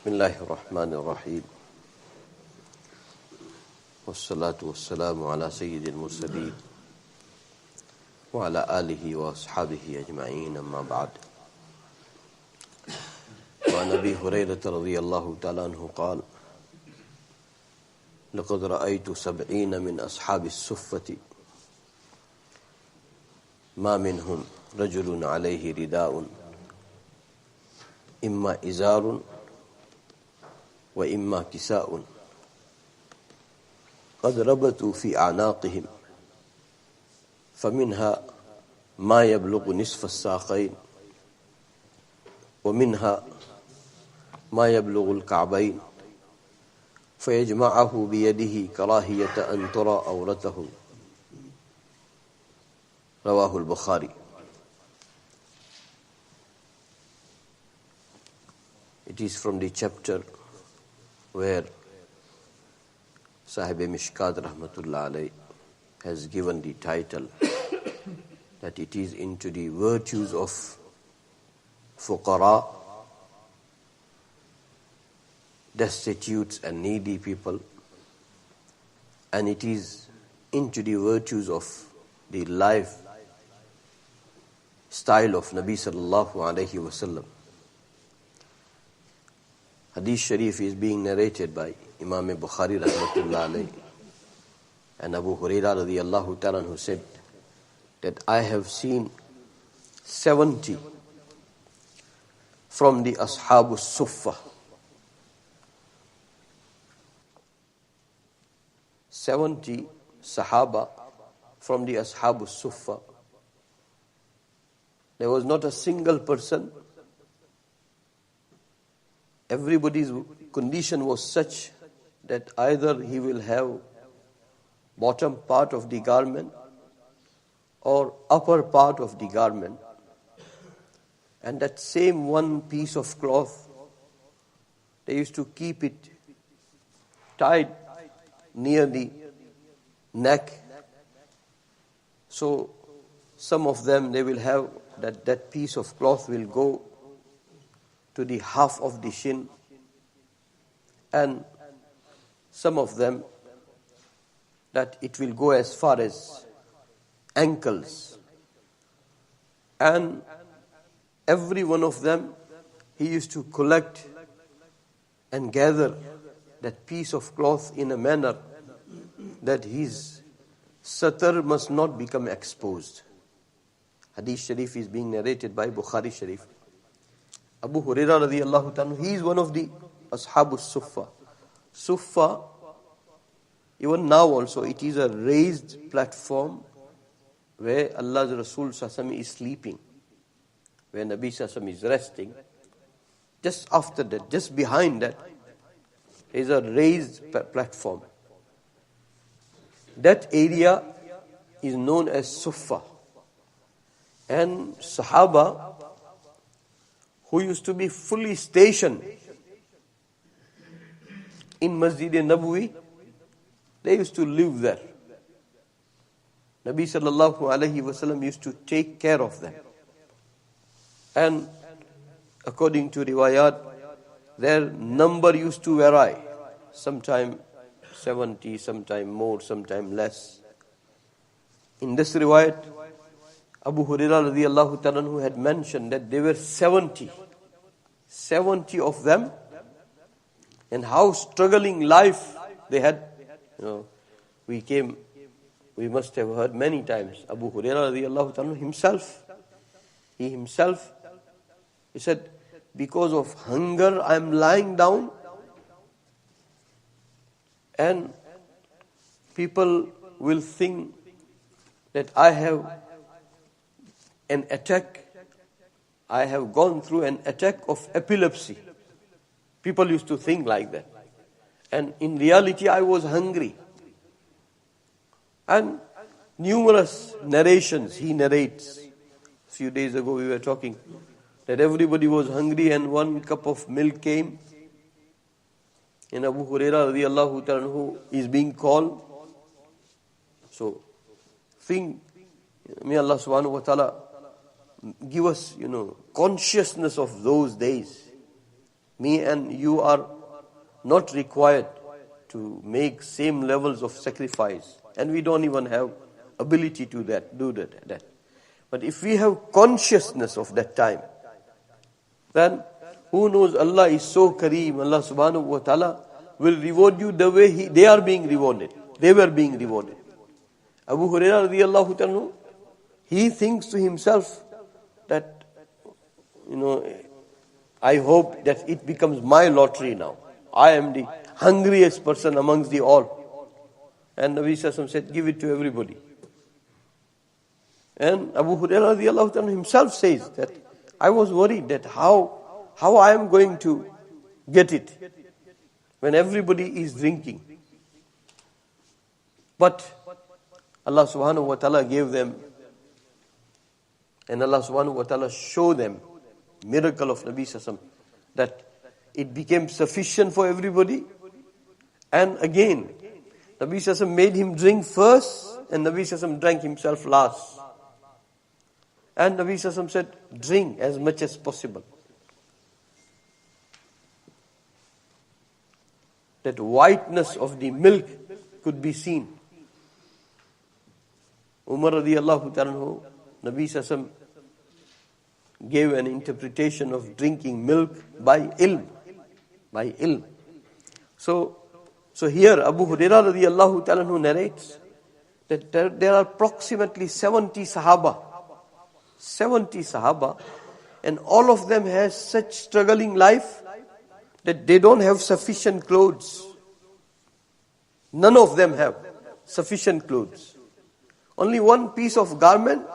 بسم الله الرحمن الرحيم والصلاة والسلام على سيد المرسلين وعلى آله وأصحابه أجمعين أما بعد وعن أبي هريرة رضي الله تعالى عنه قال لقد رأيت 70 من أصحاب الصفة ما منهم رجل عليه رداء إما إزار وإما كساء قد ربطوا في أعناقهم فمنها ما يبلغ نصف الساقين ومنها ما يبلغ الكعبين فيجمعه بيده كراهية أن ترى عورته رواه البخاري. It is from the chapter where Sahib Mishkat rahmatullah alayh has given the title that it is into the virtues of fuqara, destitute and needy people, and it is into the virtues of the life style of Nabi sallallahu alayhi wasallam. Hadith Sharif is being narrated by Imam Bukhari rahmatullah alayhi, and Abu Hurairah radiyallahu ta'ala who said that I have seen 70 from the Ashabus Suffah. 70 Sahaba from the Ashabus Suffah. There was not a single person. Everybody's condition was such that either he will have bottom part of the garment or upper part of the garment, and that same one piece of cloth, they used to keep it tied near the neck. So some of them, they will have that piece of cloth will go to the half of the shin, and some of them that it will go as far as ankles. And every one of them, he used to collect and gather that piece of cloth in a manner that his satar must not become exposed. Hadith Sharif is being narrated by Bukhari Sharif. Abu Hurairah radiyallahu ta'ala, he is one of the Ashabus Suffah. Suffah, even now also, it is a raised platform where Allah's Rasul Sassam is sleeping, where Nabi Sassam is resting. Just after that, just behind that, is a raised platform. That area is known as Suffah. And Sahaba, who used to be fully stationed in Masjid-e-Nabawi, they used to live there. Nabi sallallahu alayhi wasallam used to take care of them. And according to riwayat, their number used to vary. Sometime 70, sometime more, sometime less. In this riwayat, Abu Hurairah radiyallahu ta'ala who had mentioned that there were 70 of them, and how struggling life they had. We must have heard many times, Abu Hurairah radiyallahu ta'ala himself, he said, because of hunger I am lying down, and people will think that I have an attack, I have gone through an attack of epilepsy. People used to think like that. And in reality, I was hungry. And numerous narrations, he narrates. A few days ago we were talking that everybody was hungry and one cup of milk came. And Abu Hurairah radiyallahu ta'ala who is being called. So, may Allah subhanahu wa ta'ala give us, consciousness of those days. Me and you are not required to make same levels of sacrifice, and we don't even have ability to do that. But if we have consciousness of that time, then who knows, Allah is so Kareem, Allah subhanahu wa ta'ala will reward you the way they are being rewarded. They were being rewarded. Abu Hurairah radiallahu ta'ala, he thinks to himself that, I hope that it becomes my lottery now. I am the hungriest person amongst the all. And Nabi Sallallahu Alaihi Wasallam said, give it to everybody. And Abu Hurairah radiallahu ta'ala himself says that I was worried that how I am going to get it when everybody is drinking. But Allah subhanahu wa ta'ala gave them, and Allah subhanahu wa ta'ala showed them miracle of Nabi Sallallahu Alaihi Wasallam, that it became sufficient for everybody. And again, Nabi Sallallahu Alaihi Wasallam made him drink first, and Nabi Sallallahu Alaihi Wasallam drank himself last. And Nabi Sallallahu Alaihi Wasallam said, drink as much as possible. That whiteness of the milk could be seen. Umar radiallahu ta'ala, Nabi Sallallahu Alaihi Wasallam gave an interpretation of drinking milk by ilm. By ilm. So here Abu Hurairah radiallahu ta'ala narrates that there are approximately 70 Sahaba. 70 Sahaba, and all of them has such struggling life that they don't have sufficient clothes. None of them have sufficient clothes. Only one piece of garment.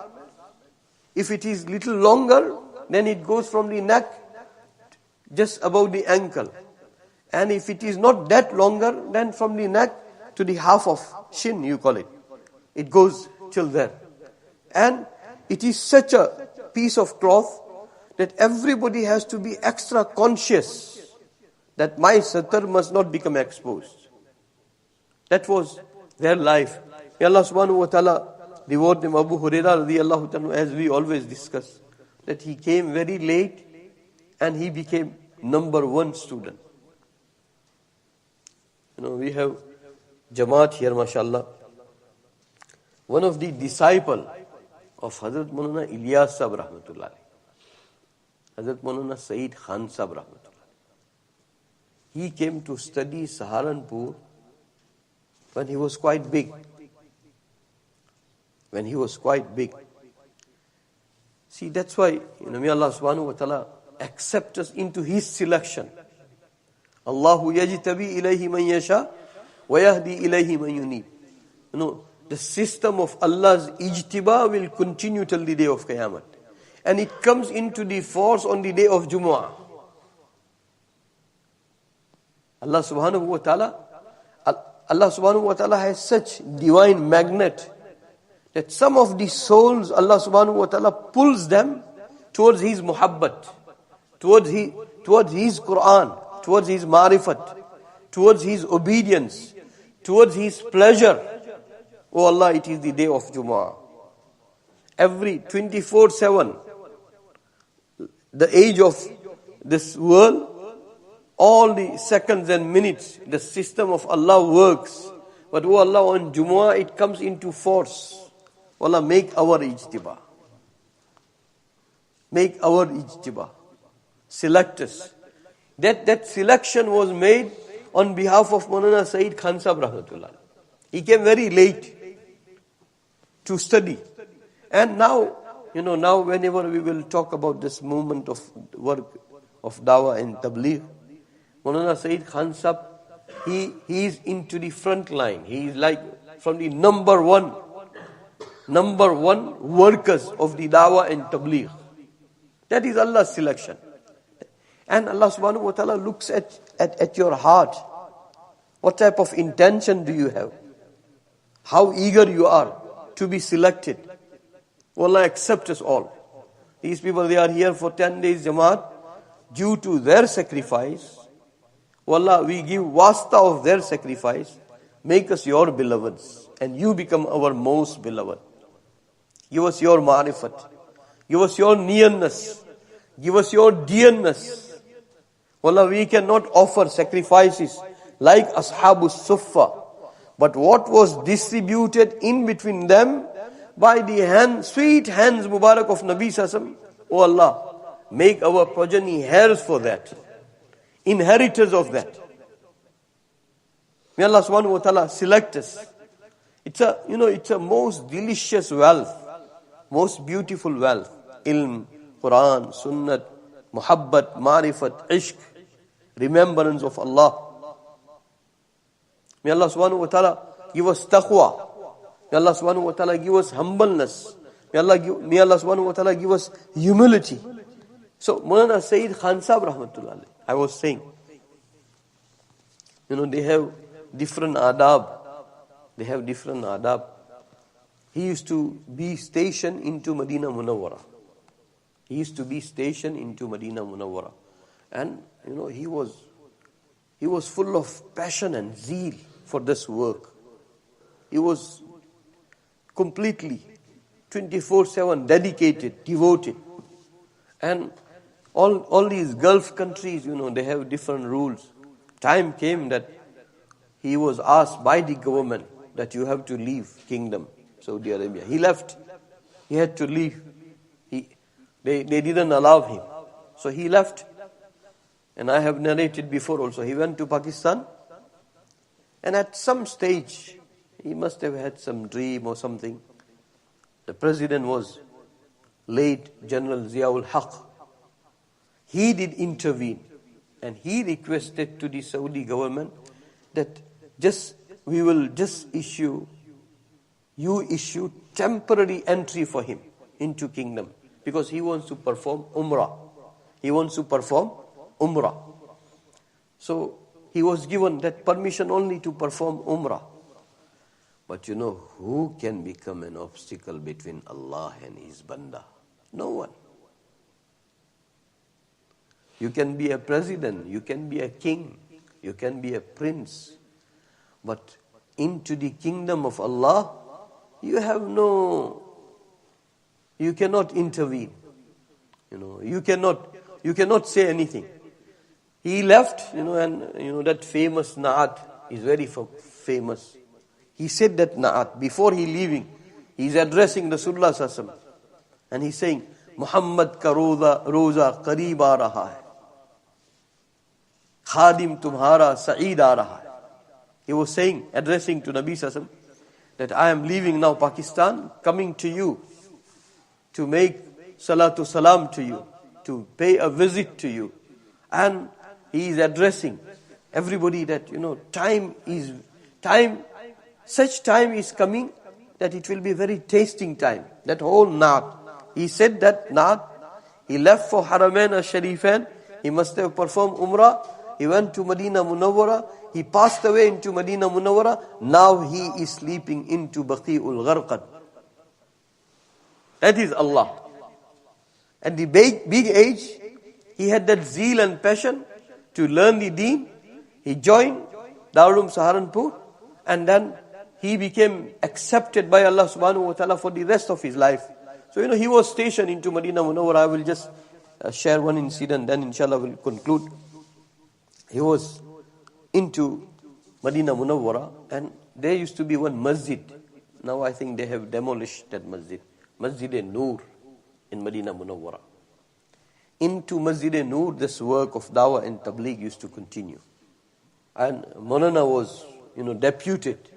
If it is little longer, then it goes from the neck just above the ankle. And if it is not that longer, then from the neck to the half of shin, you call it. It goes till there. And it is such a piece of cloth that everybody has to be extra conscious that my satar must not become exposed. That was their life. May Allah subhanahu wa ta'ala reward them. Abu Hurairah radiallahu ta'ala, as we always discuss, that he came very late and he became number one student. We have Jamaat here, mashallah. One of the disciple of Hazrat Maulana Ilyas Sahab rahmatullah, Hazrat Maulana Saeed Khan Sahab rahmatullah, he came to study Saharanpur when he was quite big. See, that's why, may Allah subhanahu wa ta'ala accept us into His selection. Allahu yajtabi ilayhi man yasha wa yahdi ilayhi man yunib. The system of Allah's ijtiba will continue till the day of Qiyamah. And it comes into the force on the day of Jumu'ah. Allah subhanahu wa ta'ala has such divine magnet that some of the souls, Allah subhanahu wa ta'ala pulls them towards His muhabbat, towards His Quran, towards His marifat, towards His obedience, towards His pleasure. Oh Allah, it is the day of Jumu'ah. Every 24/7, the age of this world, all the seconds and minutes, the system of Allah works. But oh Allah, on Jumu'ah it comes into force. Allah, make our ijtiba. Make our ijtiba. Select us. That selection was made on behalf of Maulana Saeed Khan Sahab rahmatullah. He came very late to study. And now whenever we will talk about this movement of work of dawah and tabligh, Maulana Saeed Khan Sahab, he is into the front line. He is like from the number one workers of the dawah and tabligh. That is Allah's selection. And Allah subhanahu wa ta'ala looks at your heart. What type of intention do you have? How eager you are to be selected. Allah accept us all. These people, they are here for 10 days Jamaat. Due to their sacrifice, Allah, we give wasta of their sacrifice. Make us your beloveds. And you become our most beloved. Give us your ma'rifat. Give us your nearness. Give us your dearness. Wallah, we cannot offer sacrifices like Ashabus Suffa. But what was distributed in between them by the sweet hands Mubarak of Nabi Sassam, oh Allah, make our progeny heirs for that, inheritors of that. May Allah subhanahu wa ta'ala select us. It's a most delicious wealth, most beautiful wealth. Ilm, Quran, Sunnat, Muhabbat, Marifat, Ishq, remembrance of Allah. May Allah subhanahu wa ta'ala give us taqwa. May Allah subhanahu wa ta'ala give us humbleness. May Allah subhanahu wa ta'ala give us humility. So, Maulana Sayyid Khan Sahib Rahmatullah alayhi, I was saying, they have different adab. They have different adab. He used to be stationed into Medina Munawwara. He used to be stationed into Medina Munawwara. And, he was full of passion and zeal for this work. He was completely 24/7 dedicated, devoted. And all these Gulf countries, they have different rules. Time came that he was asked by the government that you have to leave kingdom, Saudi Arabia. He left. He had to leave. They didn't allow him. So he left. And I have narrated before also. He went to Pakistan. And at some stage, he must have had some dream or something. The president was late General Ziaul Haq. He did intervene. And he requested to the Saudi government that we will just issue temporary entry for him into kingdom. Because he wants to perform Umrah. He wants to perform Umrah. So he was given that permission only to perform Umrah. But who can become an obstacle between Allah and His Banda? No one. You can be a president, you can be a king, you can be a prince. But into the kingdom of Allah, you cannot intervene. You cannot say anything. He left, and that famous Na'at is very famous. He said that Na'at before he leaving. He's addressing Rasulullah sallallahu alaihi wasallam, and he's saying, Muhammad ka roza qareeb aa raha hai. Khadim tumhara sa'id aa raha hai. He was saying, addressing to Nabi sallallahu alaihi wasallam, that I am leaving now Pakistan, coming to you to make salatu salam to you, to pay a visit to you. And he is addressing everybody that, such time is coming that it will be very tasting time. That whole Naat. He said that Naat, he left for Haramain al-Sharifain, he must have performed Umrah, he went to Medina Munawwara, he passed away into Medina Munawwara, now he is sleeping into Baqi'ul Gharqad. That is Allah. At the big age, he had that zeal and passion to learn the deen. He joined Darul Saharanpur, and then he became accepted by Allah subhanahu wa ta'ala for the rest of his life. So, he was stationed into Medina Munawwara. I will just share one incident, then inshallah we'll conclude. He was into Medina Munawwara, and there used to be one masjid. Now I think they have demolished that masjid. Masjid-e-Noor in Medina Munawwara. Into Masjid-e-Noor, this work of dawah and tabligh used to continue. And Maulana was, deputed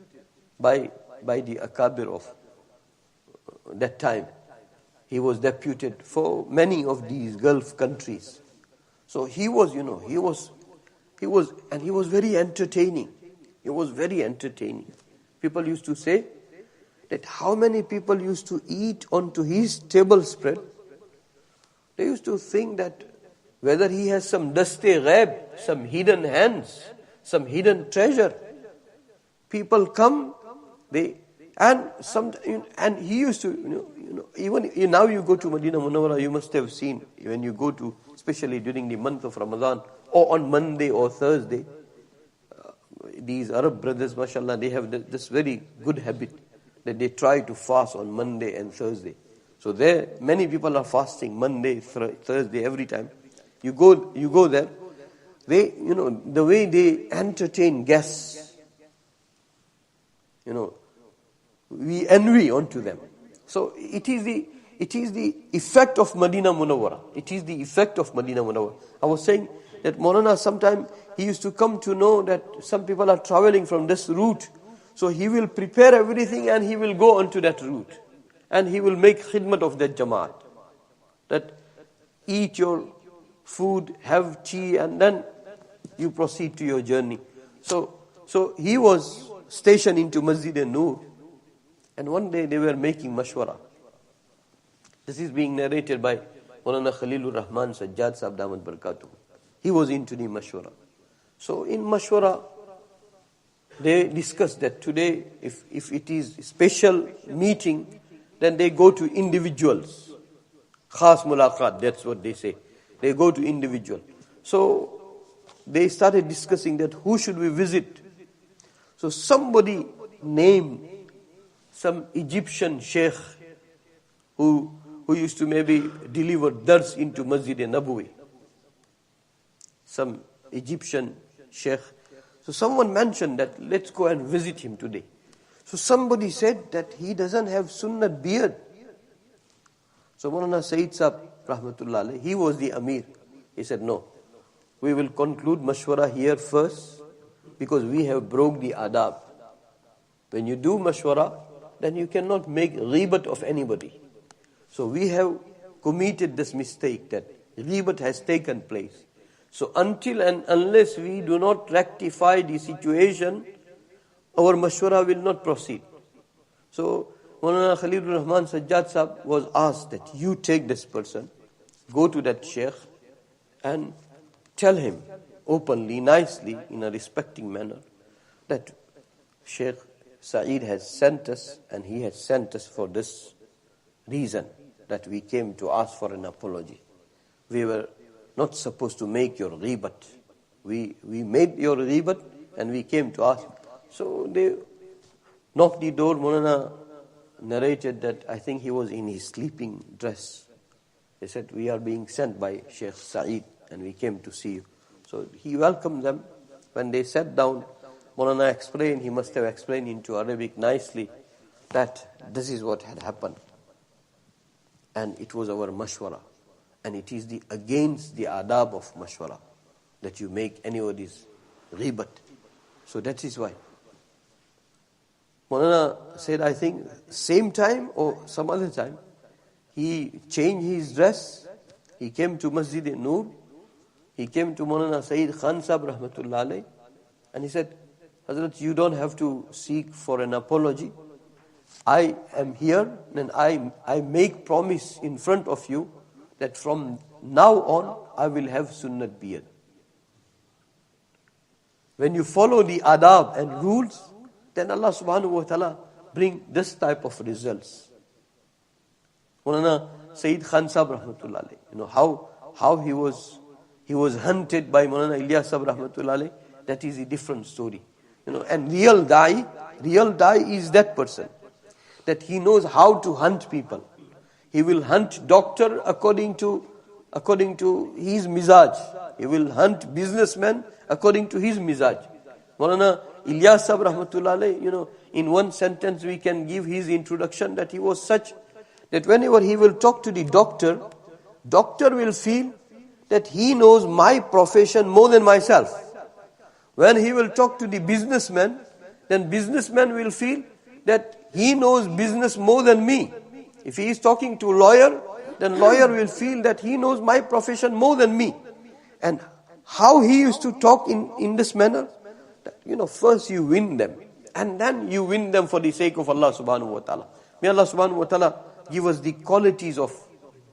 by the Akabir of that time. He was deputed for many of these Gulf countries. So he was very entertaining. He was very entertaining. People used to say that how many people used to eat onto his table spread. They used to think that whether he has some daste-ghaib, some hidden hands, some hidden treasure. People come, and he used to, even now you go to Medina Munawwara, you must have seen, when you go to, especially during the month of Ramadan, or on Monday or Thursday, these Arab brothers, mashallah, they have this very good habit that they try to fast on Monday and Thursday. So there, many people are fasting Monday, Thursday, every time. You go there, the way they entertain guests, we envy onto them. So it is the effect of Madinah Munawwara. It is the effect of Madinah Munawwara. I was saying that Maulana sometime he used to come to know that some people are traveling from this route. So he will prepare everything and he will go onto that route. And he will make khidmat of that Jamaat. That eat your food, have tea, and then you proceed to your journey. So he was stationed into Masjid Noor. And one day they were making mashwara. This is being narrated by Maulana Khalilur Rahman Sajjad Sahab Damat Barakatuh. He was into the mashwara. So in mashwara, they discussed that today, if it is a special meeting, then they go to individuals. Khas mulaqat, that's what they say. They go to individual. So they started discussing that who should we visit. So somebody named some Egyptian sheikh who used to maybe deliver dars into Masjid Nabawi. Some Egyptian sheikh. So someone mentioned that let's go and visit him today. So somebody said that he doesn't have sunnat beard. So Maulana Sayyid Sahab, Rahmatullah alayhi, he was the Amir. He said, no, we will conclude mashwara here first because we have broke the adab. When you do mashwara, then you cannot make ghibat of anybody. So we have committed this mistake that ghibat has taken place. So until and unless we do not rectify the situation, our mashwara will not proceed. So Maulana Khalilur Rahman Sajjad Sahab was asked that you take this person, go to that sheikh and tell him openly, nicely, in a respecting manner that Sheikh Saeed has sent us and he has sent us for this reason, that we came to ask for an apology. We were not supposed to make your ghibat. We made your ghibat and we came to ask. So they knocked the door. Maulana narrated that I think he was in his sleeping dress. They said, we are being sent by Sheikh Saeed and we came to see you. So he welcomed them. When they sat down, Maulana explained, he must have explained into Arabic nicely that this is what had happened. And it was our mashwara. And it is against the adab of mashwara that you make anybody's ghibat. So that is why. Maulana said, I think, same time or some other time, he changed his dress. He came to Masjid Noor. He came to Maulana Sayyid Khan Sahab Rahmatullah alayhi. And he said, Hazrat, you don't have to seek for an apology. I am here and I make promise in front of you that from now on I will have sunnat beard. When you follow the adab and rules, then Allah subhanahu wa ta'ala bring this type of results. Maulana Sayyid Khan Sahab Rahmatullah alayhi, how he was hunted by Maulana Ilyas Sahab Rahmatullah alayhi, that is a different story. And real da'i is that person, that he knows how to hunt people. He will hunt doctor according to his mizaj. He will hunt businessman according to his mizaj. Maulana Ilyas Sahab Rahmatullah alayhi, in one sentence we can give his introduction that he was such that whenever he will talk to the doctor will feel that he knows my profession more than myself. When he will talk to the businessman, then businessman will feel that he knows business more than me. If he is talking to lawyer, then lawyer will feel that he knows my profession more than me. And how he used to talk in this manner, that, first you win them, and then you win them for the sake of Allah subhanahu wa ta'ala. May Allah subhanahu wa ta'ala give us the qualities of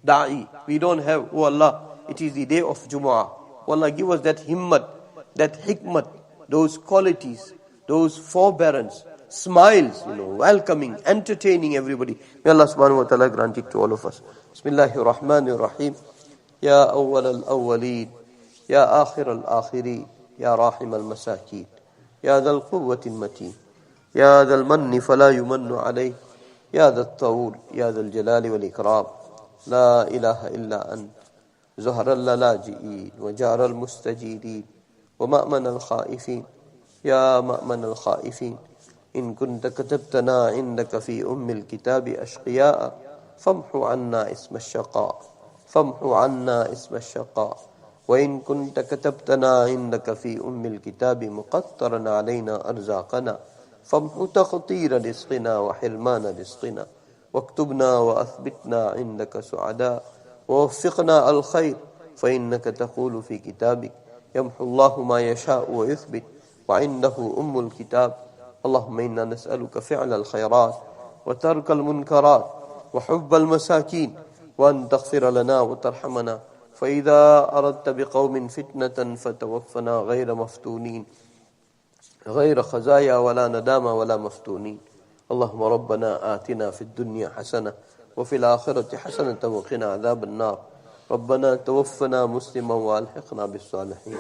da'i. We don't have, oh Allah, it is the day of Jumu'ah. Oh Allah, give us that himmat, that hikmat, those qualities, those forbearance, smiles, welcoming, entertaining everybody. May Allah subhanahu wa ta'ala grant it to all of us. Bismillahir Rahmanir Rahim. Ya awwal al-awwaleen, ya akhir al-akhirin, ya rahim al-masakin, ya dhal quwwatin mateen, ya dhal manni fala yumannu alayh, ya dhal tawul, ya dhal jalali wal ikram. La ilaha illa ant, zuhra al-lalaji'in, wa jara al-mustajirin, ومأمن الخائفين يا مأمن الخائفين إن كنت كتبتنا عندك في أم الكتاب أشقياء فامحو عنا اسم الشقاء فامحو عنا اسم الشقاء وإن كنت كتبتنا عندك في أم الكتاب مقترا علينا أرزاقنا فامحو تقطير رزقنا وحرمان رزقنا واكتبنا وأثبتنا عندك سعداء ووفقنا الخير فإنك تقول في كتابك يمحو الله ما يشاء ويثبت وعنده أم الكتاب اللهم إنا نسألك فعل الخيرات وترك المنكرات وحب المساكين وأن تغفر لنا وترحمنا فإذا أردت بقوم فتنة فتوفنا غير مفتونين غير خزايا ولا ندامة ولا مفتونين اللهم ربنا آتنا في الدنيا حسنة وفي الآخرة حسنة وقنا عذاب النار ربنا توفنا مسلما وألحقنا بالصالحين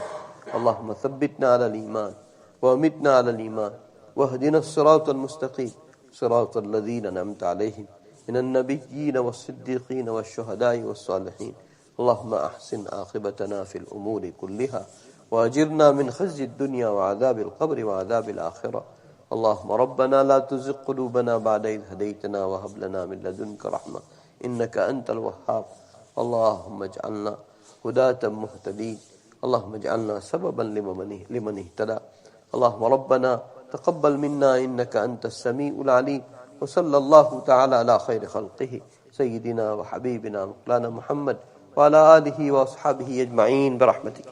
اللهم ثبتنا على الإيمان وأمتنا على الإيمان واهدنا الصراط المستقيم صراط الذين أنعمت عليهم من النبيين والصديقين والشهداء والصالحين اللهم أحسن عاقبتنا في الأمور كلها وأجرنا من خزي الدنيا وعذاب القبر وعذاب الآخرة اللهم ربنا لا تزغ قلوبنا بعد إذ هديتنا وهب لنا من لدنك رحمة إنك أنت الوهاب اللهم اجعلنا هداة مهتدين اللهم اجعلنا سببا لمن اهتدى اللهم ربنا تقبل منا إنك أنت السميع العليم وصلى الله تعالى على خير خلقه سيدنا وحبيبنا مولانا محمد وعلى آله وأصحابه أجمعين برحمتك